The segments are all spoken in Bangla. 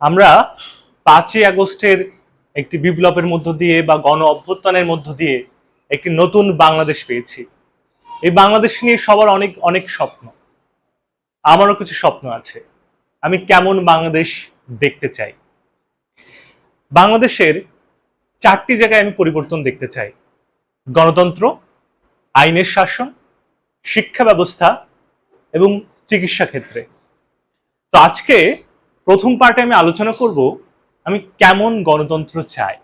আমরা 5ই আগস্টের একটি বিপ্লবের মধ্য দিয়ে বা গণ অভ্যুত্থানের মধ্য দিয়ে একটি নতুন বাংলাদেশ পেয়েছি। এই বাংলাদেশ নিয়ে সবার অনেক অনেক স্বপ্ন, আমারও কিছু স্বপ্ন আছে। আমি কেমন বাংলাদেশ দেখতে চাই। বাংলাদেশের 4টি জায়গায় আমি পরিবর্তন দেখতে চাই: গণতন্ত্র, আইনের শাসন, শিক্ষা ব্যবস্থা এবং চিকিৎসা ক্ষেত্রে। তো আজকে প্রথম পার্টে আমি আলোচনা করব আমি কেমন গণতন্ত্র চাই।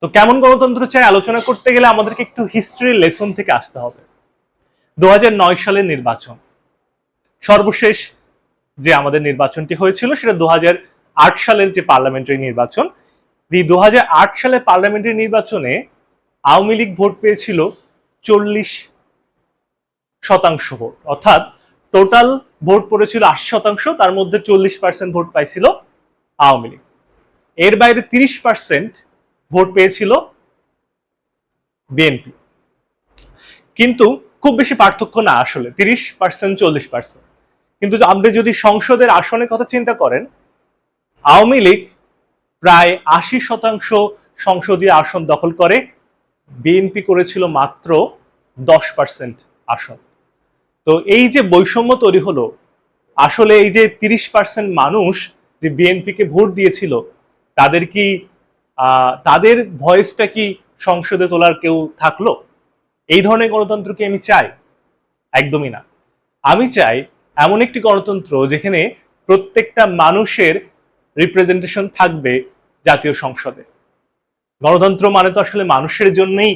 তো কেমন গণতন্ত্র চাই আলোচনা করতে গেলে আমাদেরকে একটু হিস্ট্রি লেসন থেকে আসতে হবে। 2009 সালের নির্বাচন, সর্বশেষ যে আমাদের নির্বাচনটি হয়েছিল সেটা 2008 সালের যে পার্লামেন্টারি নির্বাচন। এই 2008 সালের পার্লামেন্টারি নির্বাচনে আওয়ামী লীগ ভোট পেয়েছিল 40% ভোট, অর্থাৎ টোটাল ভোট পড়েছিল 80%, তার মধ্যে 40% ভোট পাইছিল আওয়ামী লীগ। এর বাইরে 30% ভোট পেয়েছিল বিএনপি। কিন্তু খুব বেশি পার্থক্য না আসলে, 30% 40%। কিন্তু আপনি যদি সংসদের আসনের কথা চিন্তা করেন, আওয়ামী লীগ প্রায় 80% সংসদীয় আসন দখল করে, বিএনপি করেছিল মাত্র 10% আসন। তো এই যে বৈষম্য তৈরি হলো, আসলে এই যে 30% মানুষ যে বিএনপিকে ভোট দিয়েছিল, তাদের কি তাদের ভয়েসটা কি সংসদে তোলার কেউ থাকলো? এই ধরনের গণতন্ত্র কি আমি চাই? একদমই না। আমি চাই এমন একটি গণতন্ত্র যেখানে প্রত্যেকটা মানুষের রিপ্রেজেন্টেশন থাকবে জাতীয় সংসদে। গণতন্ত্র মানে তো আসলে মানুষের জন্যই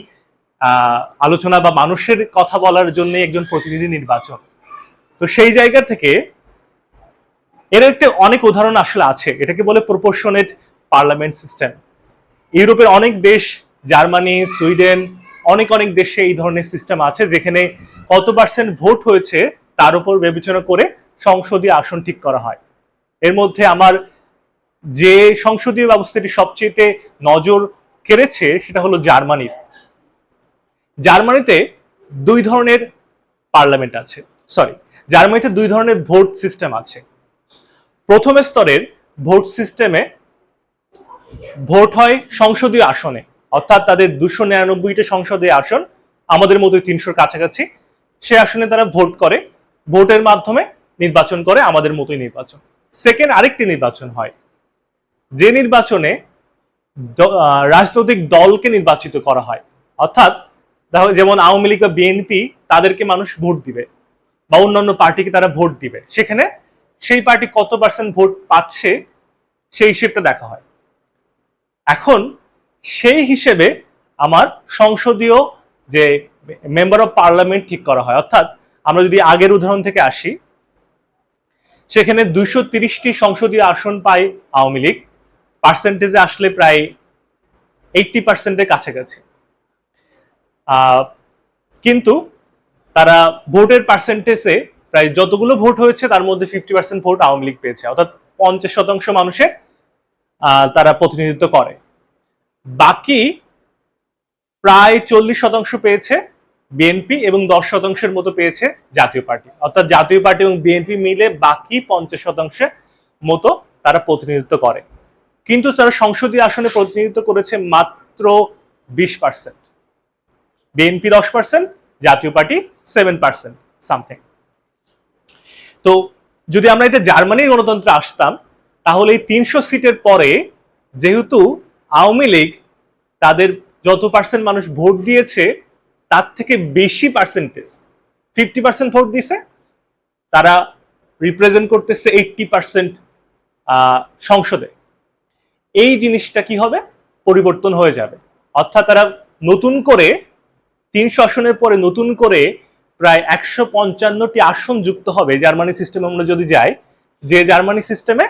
আলোচনা বা মানুষের কথা বলার জন্য একজন প্রতিনিধি নির্বাচন। তো সেই জায়গা থেকে এর একটা অনেক উদাহরণ আসলে আছে। এটাকে বলে প্রপোর্শনেট পার্লামেন্ট সিস্টেম। ইউরোপের অনেক দেশ, জার্মানি, সুইডেন, অনেক অনেক দেশে এই ধরনের সিস্টেম আছে, যেখানে কত পার্সেন্ট ভোট হয়েছে তার উপর বিবেচনা করে সংসদীয় আসন ঠিক করা হয়। এর মধ্যে আমার যে সংসদীয় ব্যবস্থাটি সবচেয়ে নজর কেড়েছে সেটা হলো জার্মানির। জার্মানিতে দুই ধরনের পার্লামেন্ট আছে, জার্মানিতে দুই ধরনের ভোট সিস্টেম আছে। প্রথম স্তরের ভোট সিস্টেমে ভোট হয় সংসদীয় আসনে, অর্থাৎ তাদের 299টা সংসদীয় আসন, আমাদের মতো 300-র কাছাকাছি। সে আসনে তারা ভোট করে, ভোটের মাধ্যমে নির্বাচন করে, আমাদের মতোই নির্বাচন। সেকেন্ড আরেকটি নির্বাচন হয়, যে নির্বাচনে রাজনৈতিক দলকে নির্বাচিত করা হয়, অর্থাৎ যেমন আওয়ামী লীগ বা বিএনপি, তাদেরকে মানুষ ভোট দিবে বা অন্যান্য পার্টিকে তারা ভোট দিবে, সেখানে সেই পার্টি কত পার্সেন্ট ভোট পাচ্ছে সেই হিসেবটা দেখা হয়। এখন সেই হিসেবে আমার সংসদীয় যে মেম্বার অফ পার্লামেন্ট ঠিক করা হয়। অর্থাৎ আমরা যদি আগের উদাহরণ থেকে আসি, সেখানে 230টি সংসদীয় আসন পায় আওয়ামী লীগ, পার্সেন্টেজে আসলে প্রায় 80%-এর কাছাকাছি। কিন্তু তারা ভোটের পার্সেন্টেজে প্রায় যতগুলো ভোট হয়েছে তার মধ্যে 50% ভোট আওয়ামী লীগ পেয়েছে, অর্থাৎ 50% মানুষের তারা প্রতিনিধিত্ব করে। বাকি প্রায় 40% পেয়েছে বিএনপি এবং 10%-এর মতো পেয়েছে জাতীয় পার্টি, অর্থাৎ জাতীয় পার্টি এবং বিএনপি মিলে বাকি 50%-এর মতো তারা প্রতিনিধিত্ব করে। কিন্তু তারা সংসদীয় আসনে প্রতিনিধিত্ব করেছে মাত্র 20%। বিএনপি 10%, জাতীয় পার্টি 7% সামথিং। তো যদি আমরা এটা জার্মানির গণতন্ত্রে আসতাম, তাহলে এই 300 সিটের পরে যেহেতু আওয়ামী লীগ তাদের যত পার্সেন্ট মানুষ ভোট দিয়েছে তার থেকে বেশি পার্সেন্টেজ, 50% ভোট দিয়েছে, তারা রিপ্রেজেন্ট করতেছে 80% সংসদে। এই জিনিসটা কি হবে? পরিবর্তন হয়ে যাবে। অর্থাৎ তারা নতুন করে 300 আসনের পরে নতুন করে প্রায় 155টি আসন যুক্ত হবে। জার্মানি সিস্টেমে আমরা যদি যাই, যে জার্মানি সিস্টেমে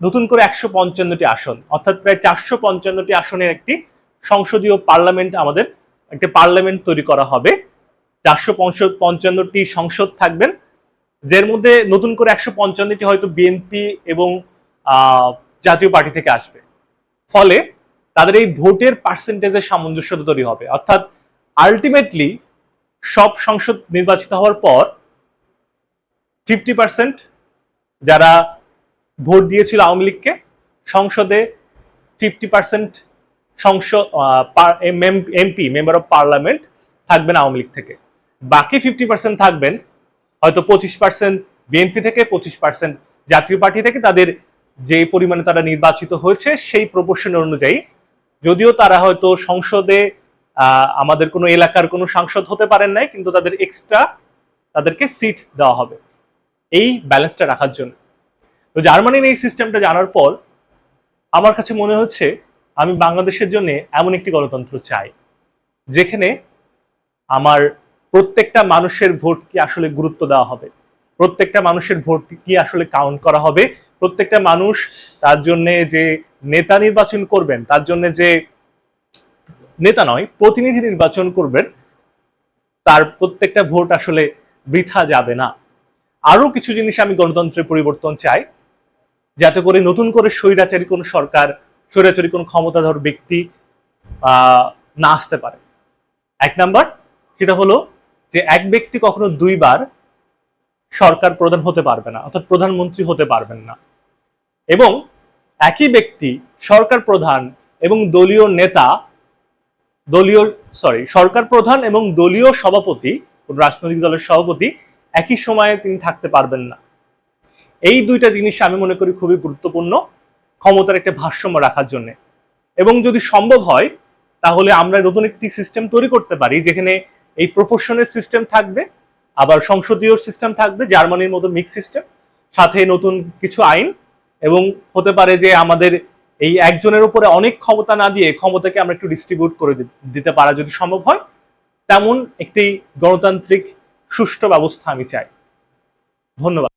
নতুন করে 155টি আসন, অর্থাৎ প্রায় 455টি আসনের একটি সংসদীয় পার্লামেন্ট, আমাদের একটা পার্লামেন্ট তৈরি করা হবে। 455টি সংসদ থাকবেন, যার মধ্যে নতুন করে 155টি হয়তো বিএনপি এবং জাতীয় পার্টি থেকে আসবে। ফলে তাদের এই ভোটের পার্সেন্টেজের সামঞ্জস্যতা তৈরি হবে। অর্থাৎ আলটিমেটলি সব সংসদ নির্বাচিত হওয়ার পর 50% যারা ভোট দিয়েছিল আওয়ামী লীগকে, সংসদে 50% সংসদ এমপি মেম্বার অফ পার্লামেন্ট থাকবেন আওয়ামী লীগ থেকে, বাকি 50% থাকবেন হয়তো 25% বিএনপি থেকে, 25% জাতীয় পার্টি থেকে। তাদের যে পরিমাণে তারা নির্বাচিত হয়েছে সেই প্রপোর্শনের অনুযায়ী, যদিও তারা হয়তো সংসদে আমাদের কোনো এলাকার কোনো সাংসদ হতে পারেন নাই, কিন্তু তাদের এক্সট্রা তাদেরকে সিট দেওয়া হবে এই ব্যালেন্সটা রাখার জন্য। তো জার্মানির এই সিস্টেমটা জানার পর আমার কাছে মনে হচ্ছে আমি বাংলাদেশের জন্য এমন একটি গণতন্ত্র চাই যেখানে আমার প্রত্যেকটা মানুষের ভোট কি আসলে গুরুত্ব দেওয়া হবে, প্রত্যেকটা মানুষের ভোট কি আসলে কাউন্ট করা হবে, প্রত্যেকটা মানুষ তার জন্য যে নেতা নির্বাচন করবেন, তার জন্য যে নেতা নয় প্রতিনিধি নির্বাচন করবেন, তার প্রত্যেকটা ভোট আসলে বৃথা যাবে না। আরো কিছু জিনিস আমি গণতন্ত্রের পরিবর্তন চাই, যাতে করে নতুন করে স্বৈরাচারী কোন সরকার, স্বৈরাচারী কোন ক্ষমতাধর ব্যক্তি না আসতে পারে। এক নাম্বার সেটা হলো যে এক ব্যক্তি কখনো দুইবার সরকার প্রধান হতে পারবে না, অর্থাৎ প্রধানমন্ত্রী হতে পারবেন না। এবং একই ব্যক্তি সরকার প্রধান এবং দলীয় নেতা, সরকার প্রধান এবং দলীয় সভাপতি, কোন রাজনৈতিক দলের সভাপতি একই সময়ে তিনি থাকতে পারবেন না। এই দুইটা জিনিস আমি মনে করি খুবই গুরুত্বপূর্ণ ক্ষমতার একটা ভারসাম্য রাখার জন্য। এবং যদি সম্ভব হয় তাহলে আমরা নতুন একটি সিস্টেম তৈরি করতে পারি যেখানে এই প্রপোর্শনের সিস্টেম থাকবে, আবার সংসদীয় সিস্টেম থাকবে, জার্মানির মতো মিক্স সিস্টেম, সাথে নতুন কিছু আইন, এবং হতে পারে যে আমাদের এই একজনের উপরে অনেক ক্ষমতা না দিয়ে ক্ষমতাকে আমরা একটু ডিস্ট্রিবিউট করে দিতে পারা যদি সম্ভব হয়, তেমন একটি গণতান্ত্রিক সুষ্ঠু ব্যবস্থা আমি চাই। ধন্যবাদ।